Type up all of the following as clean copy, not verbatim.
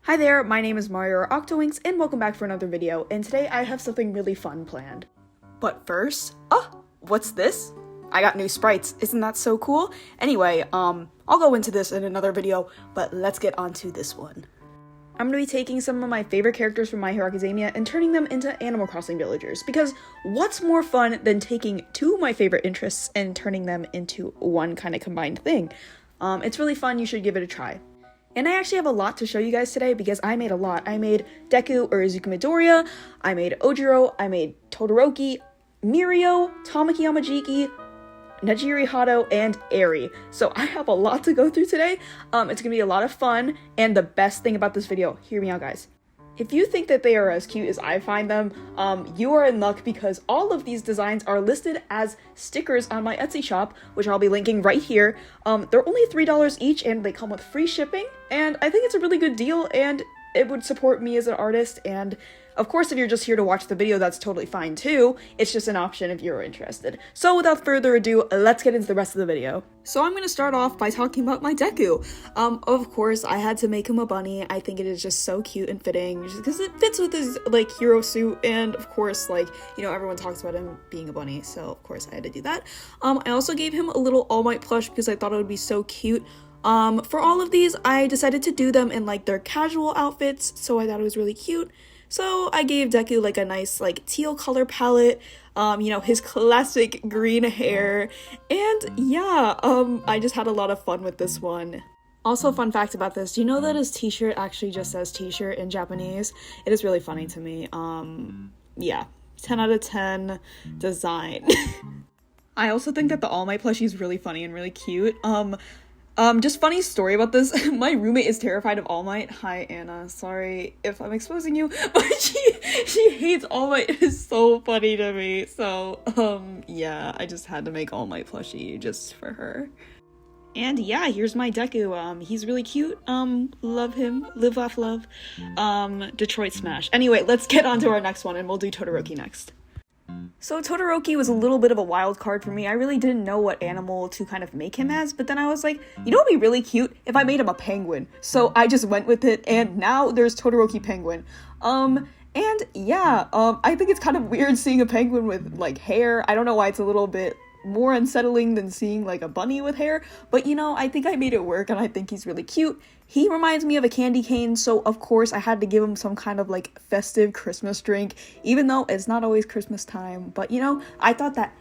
Hi there, my name is Mario or Octowinks, and welcome back for another video, and today I have something really fun planned. But first, what's this? I got new sprites, isn't that so cool? Anyway, I'll go into this in another video, but let's get on to this one. I'm going to be taking some of my favorite characters from My Hero Academia and turning them into Animal Crossing villagers, because what's more fun than taking two of my favorite interests and turning them into one kind of combined thing? It's really fun, you should give it a try. And I actually have a lot to show you guys today because I made a lot. I made Deku or Izuku Midoriya, I made Ojiro, I made Todoroki, Mirio, Tamaki Amajiki, Nejire, Hado, and Eri. So I have a lot to go through today. It's gonna be a lot of fun, and the best thing about this video, hear me out guys. If you think that they are as cute as I find them, you are in luck because all of these designs are listed as stickers on my Etsy shop, which I'll be linking right here. They're only $3 each and they come with free shipping, and I think it's a really good deal and it would support me as an artist, and of course if you're just here to watch the video, that's totally fine too. It's just an option if you're interested. So without further ado, let's get into the rest of the video. So I'm gonna start off by talking about my Deku. Of course, I had to make him a bunny. I think it is just so cute and fitting, just because it fits with his, like, hero suit, and of course, like, you know, everyone talks about him being a bunny, so of course I had to do that. I also gave him a little All Might plush because I thought it would be so cute. For all of these, I decided to do them in, like, their casual outfits, so I thought it was really cute. So I gave Deku, like, a nice, like, teal color palette, you know, his classic green hair, and yeah, I just had a lot of fun with this one. Also, fun fact about this, do you know that his t-shirt actually just says t-shirt in Japanese? It is really funny to me. Yeah, 10 out of 10 design. I also think that the All Might plushie is really funny and really cute. Just funny story about this. My roommate is terrified of All Might. Hi, Anna. Sorry if I'm exposing you, but she hates All Might. It is so funny to me. So, yeah, I just had to make All Might plushie just for her. And yeah, here's my Deku. He's really cute. Love him. Live, laugh, love. Detroit smash. Anyway, let's get on to our next one, and we'll do Todoroki next. So Todoroki was a little bit of a wild card for me. I really didn't know what animal to kind of make him as, but then I was like, you know what would be really cute if I made him a penguin? So I just went with it, and now there's Todoroki penguin. And yeah, I think it's kind of weird seeing a penguin with, like, hair. I don't know why it's a little bit more unsettling than seeing, like, a bunny with hair, but you know, I think I made it work, and I think he's really cute. He reminds me of a candy cane, so of course I had to give him some kind of, like, festive Christmas drink, even though it's not always Christmas time. But you know, I thought that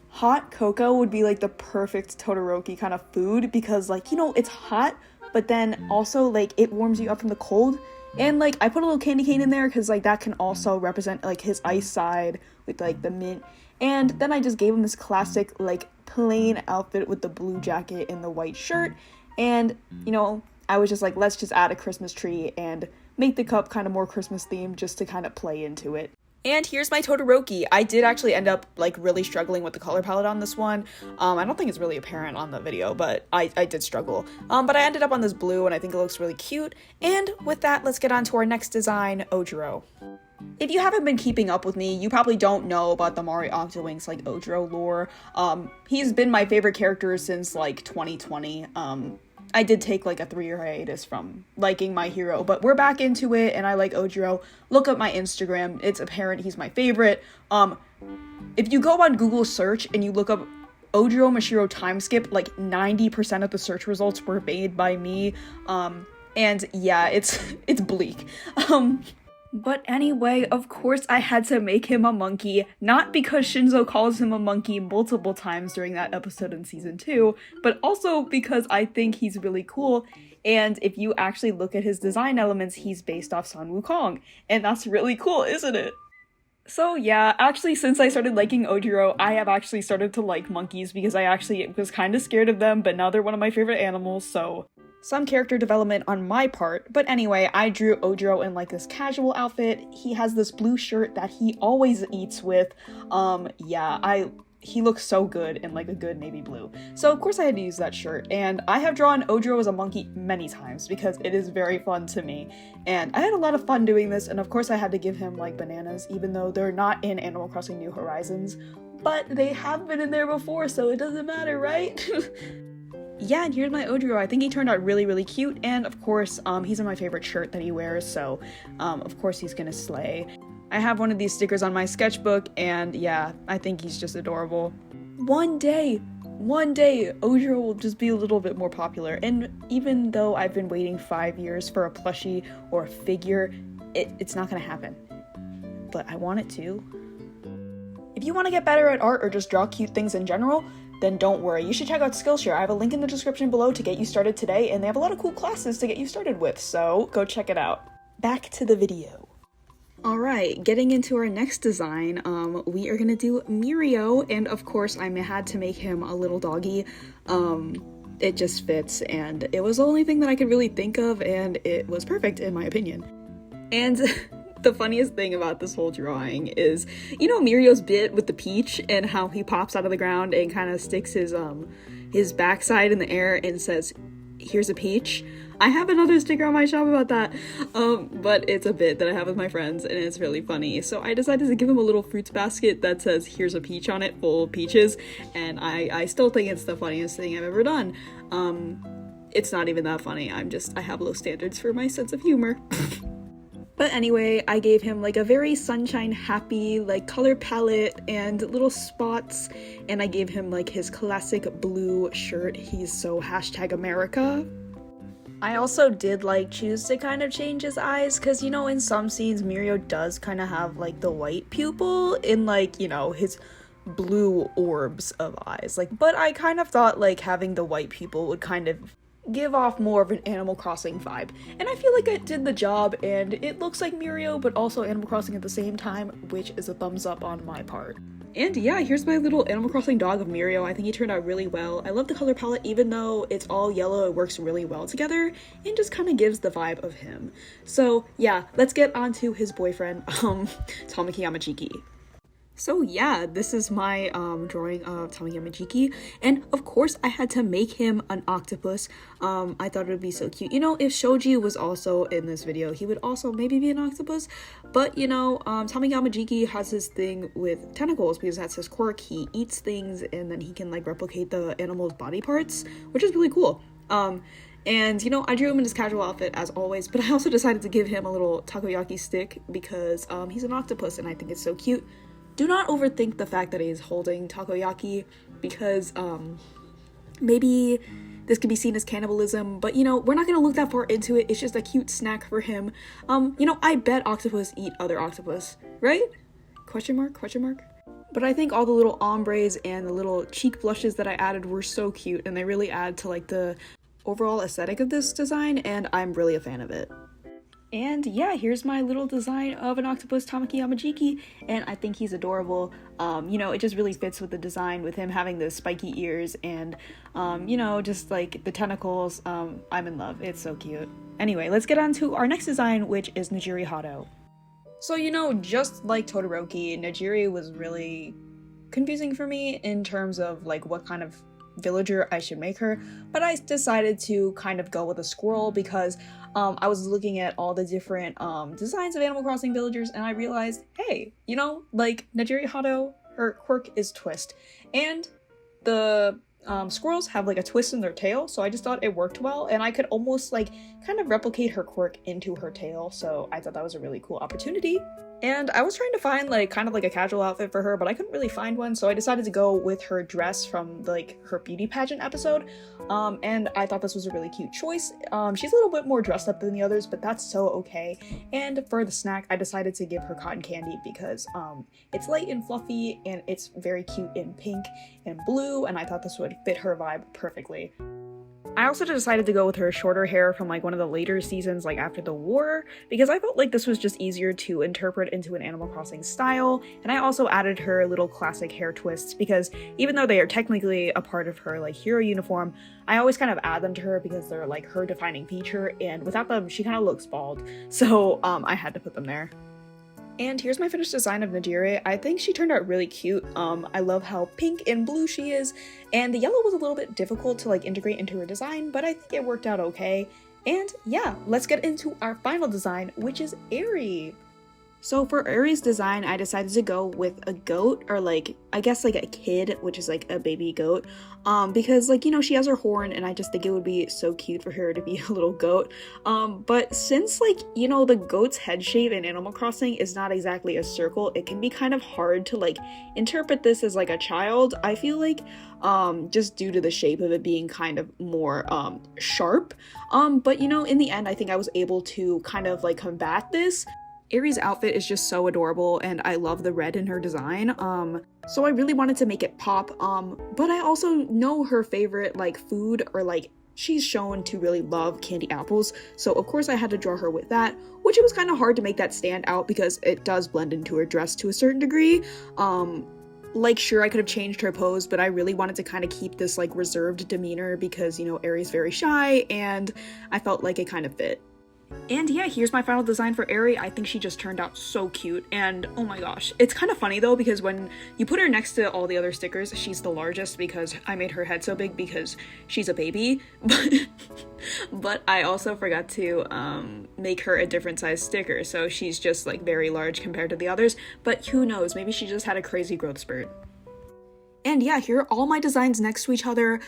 hot cocoa would be, like, the perfect Todoroki kind of food, because, like, you know, it's hot, but then also, like, it warms you up from the cold. And, like, I put a little candy cane in there because, like, that can also represent, like, his ice side with, like, the mint. And then I just gave him this classic, like, plain outfit with the blue jacket and the white shirt. And, you know, I was just like, let's just add a Christmas tree and make the cup kind of more Christmas themed just to kind of play into it. And here's my Todoroki. I did actually end up, like, really struggling with the color palette on this one. I don't think it's really apparent on the video, but I did struggle. But I ended up on this blue, and I think it looks really cute. And with that, let's get on to our next design, Ojiro. If you haven't been keeping up with me, you probably don't know about the Mario Octowinks, like, Ojiro lore. He's been my favorite character since, like, 2020. I did take, like, a 3-year hiatus from liking My Hero, but we're back into it, and I like Ojiro. Look up my Instagram. It's apparent he's my favorite. If you go on Google search and you look up Ojiro Mashirao time skip, like, 90% of the search results were made by me. And yeah, it's bleak. But anyway, of course I had to make him a monkey, not because Shinzo calls him a monkey multiple times during that episode in season 2, but also because I think he's really cool, and if you actually look at his design elements, he's based off Sun Wukong, and that's really cool, isn't it? So yeah, actually since I started liking Ojiro, I have actually started to like monkeys because I actually was kind of scared of them, but now they're one of my favorite animals, so some character development on my part. But anyway, I drew Ojiro in, like, this casual outfit. He has this blue shirt that he always eats with. Yeah, he looks so good in, like, a good navy blue. So of course I had to use that shirt, and I have drawn Ojiro as a monkey many times because it is very fun to me. And I had a lot of fun doing this, and of course I had to give him, like, bananas, even though they're not in Animal Crossing New Horizons. But they have been in there before, so it doesn't matter, right? yeah, and here's my Ojiro. I think he turned out really, really cute, and of course, he's in my favorite shirt that he wears, so, of course he's gonna slay. I have one of these stickers on my sketchbook, and yeah, I think he's just adorable. One day, Ojiro will just be a little bit more popular, and even though I've been waiting 5 years for a plushie or a figure, it's not gonna happen. But I want it to. If you want to get better at art or just draw cute things in general, then don't worry, you should check out Skillshare. I have a link in the description below to get you started today, and they have a lot of cool classes to get you started with, so go check it out. Back to the video. Alright, getting into our next design, we are gonna do Mirio, and of course I had to make him a little doggy. It just fits, and it was the only thing that I could really think of, and it was perfect in my opinion. And the funniest thing about this whole drawing is, you know Mirio's bit with the peach and how he pops out of the ground and kind of sticks his backside in the air and says, "Here's a peach." I have another sticker on my shop about that, but it's a bit that I have with my friends and it's really funny. So I decided to give him a little fruits basket that says, "Here's a peach" on it, full of peaches, and I still think it's the funniest thing I've ever done. It's not even that funny, I have low standards for my sense of humor. But anyway, I gave him like a very sunshine happy like color palette and little spots, and I gave him like his classic blue shirt. He's so #America. I also did like choose to kind of change his eyes, because you know in some scenes Mirio does kind of have like the white pupil in like, you know, his blue orbs of eyes, like, but I kind of thought like having the white pupil would kind of give off more of an Animal Crossing vibe, and I feel like it did the job, and it looks like Mirio but also Animal Crossing at the same time, which is a thumbs up on my part. And yeah, here's my little Animal Crossing dog of Mirio. I think he turned out really well. I love the color palette. Even though it's all yellow, it works really well together and just kind of gives the vibe of him. So yeah, let's get on to his boyfriend, Tamaki Amajiki. So yeah, this is my drawing of Tamaki Amajiki, and of course I had to make him an octopus. I thought it would be so cute. You know, if Shoji was also in this video, he would also maybe be an octopus, but you know, Tamaki Amajiki has this thing with tentacles because that's his quirk. He eats things and then he can like replicate the animal's body parts, which is really cool. And you know, I drew him in his casual outfit as always, but I also decided to give him a little takoyaki stick because he's an octopus and I think it's so cute. Do not overthink the fact that he's holding takoyaki, because maybe this could be seen as cannibalism, but you know, we're not gonna look that far into it. It's just a cute snack for him. You know, I bet octopus eat other octopus, right? Question mark? But I think all the little ombres and the little cheek blushes that I added were so cute, and they really add to like the overall aesthetic of this design, and I'm really a fan of it. And yeah, here's my little design of an octopus Tamaki Amajiki, and I think he's adorable. You know, it just really fits with the design, with him having the spiky ears and, you know, just like the tentacles. I'm in love. It's so cute. Anyway, let's get on to our next design, which is Nejire Hado. So, you know, just like Todoroki, Nejire was really confusing for me in terms of like what kind of villager I should make her, but I decided to kind of go with a squirrel because I was looking at all the different designs of Animal Crossing villagers, and I realized, hey, you know, like Nejire Hado, her quirk is twist, and the squirrels have like a twist in their tail, so I just thought it worked well, and I could almost like kind of replicate her quirk into her tail, so I thought that was a really cool opportunity. And I was trying to find like kind of like a casual outfit for her, but I couldn't really find one, so I decided to go with her dress from like her beauty pageant episode, and I thought this was a really cute choice. She's a little bit more dressed up than the others, but that's so okay. And for the snack, I decided to give her cotton candy because it's light and fluffy, and it's very cute in pink and blue, and I thought this would fit her vibe perfectly. I also decided to go with her shorter hair from like one of the later seasons, like after the war, because I felt like this was just easier to interpret into an Animal Crossing style, and I also added her little classic hair twists because even though they are technically a part of her like hero uniform, I always kind of add them to her because they're like her defining feature, and without them she kind of looks bald, so I had to put them there. And here's my finished design of Nejire. I think she turned out really cute. I love how pink and blue she is, and the yellow was a little bit difficult to like integrate into her design, but I think it worked out okay. And yeah, let's get into our final design, which is Eri. So for Ari's design, I decided to go with a goat, or like, I guess like a kid, which is like a baby goat, because like, you know, she has her horn and I just think it would be so cute for her to be a little goat. But since like, you know, the goat's head shape in Animal Crossing is not exactly a circle, it can be kind of hard to like interpret this as like a child, I feel like, just due to the shape of it being kind of more sharp. But you know, in the end, I think I was able to kind of like combat this. Ari's outfit is just so adorable and I love the red in her design, so I really wanted to make it pop, but I also know her favorite like food, or like she's shown to really love candy apples, so of course I had to draw her with that, which it was kind of hard to make that stand out because it does blend into her dress to a certain degree. Like, sure, I could have changed her pose, but I really wanted to kind of keep this like reserved demeanor because, you know, Ari's very shy and I felt like it kind of fit. And yeah, here's my final design for Ari. I think she just turned out so cute, and oh my gosh. It's kind of funny though, because when you put her next to all the other stickers, she's the largest because I made her head so big because she's a baby, but I also forgot to make her a different size sticker, so she's just like very large compared to the others, but who knows, maybe she just had a crazy growth spurt. And yeah, here are all my designs next to each other.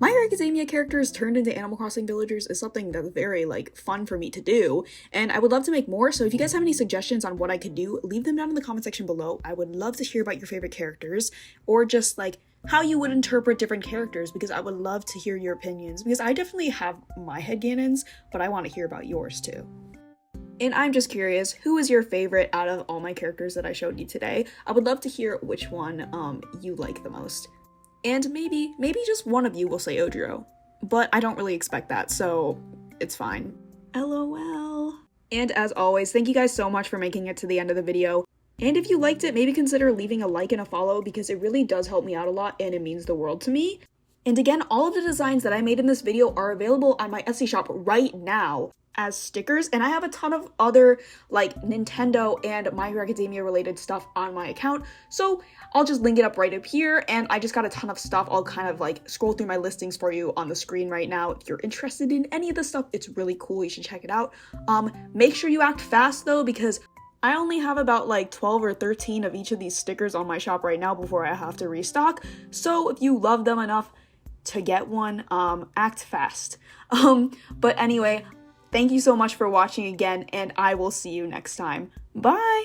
My Hero Academia characters turned into Animal Crossing villagers is something that's very, like, fun for me to do, and I would love to make more, so if you guys have any suggestions on what I could do, leave them down in the comment section below. I would love to hear about your favorite characters, or just, like, how you would interpret different characters, because I would love to hear your opinions, because I definitely have my headcanons, but I want to hear about yours, too. And I'm just curious, who is your favorite out of all my characters that I showed you today? I would love to hear which one you like the most. And maybe just one of you will say Ojiro. But I don't really expect that, so it's fine. LOL. And as always, thank you guys so much for making it to the end of the video. And if you liked it, maybe consider leaving a like and a follow because it really does help me out a lot and it means the world to me. And again, all of the designs that I made in this video are available on my Etsy shop right now as stickers, and I have a ton of other like Nintendo and My Hero Academia related stuff on my account, so I'll just link it up right up here, and I just got a ton of stuff. I'll kind of like scroll through my listings for you on the screen right now. If you're interested in any of the stuff, it's really cool, you should check it out. Make sure you act fast though, because I only have about like 12 or 13 of each of these stickers on my shop right now before I have to restock, so if you love them enough to get one, act fast. But anyway, thank you so much for watching again, and I will see you next time. Bye!